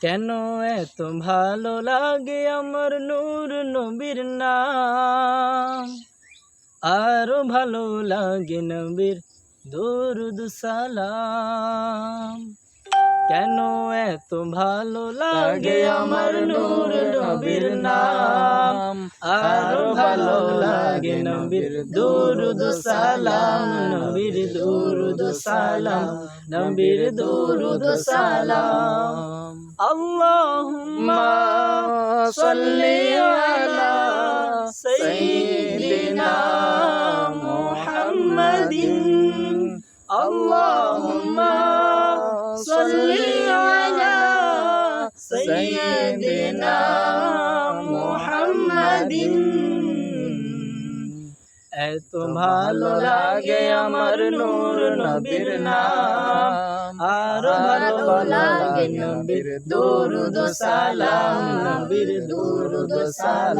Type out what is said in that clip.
কেন এত ভালো লাগে আমার নূর নবীর নাম, আরো ভালো লাগে নবীর দরুদ সালাম। কেন এত ভালো লাগে আমার নূর নবীর নাম, আরো ভালো লাগে নবীর দরুদ সালাম, নবীর দরুদ সালাম, নবীর দরুদ সালাম। আল্লাহুম্মা সাল্লি আলা সাইয়্যিদিনা মুহাম্মাদিন, আল্লাহুম্মা সাল্লি আলা সাইয়্যিদিনা মুহাম্মাদিন। এত ভালো লাগে আমার নূর নবীর নাম, আরো ভালো লাগে নবীর দরুদ সালাম, নবীর দরুদ সালাম।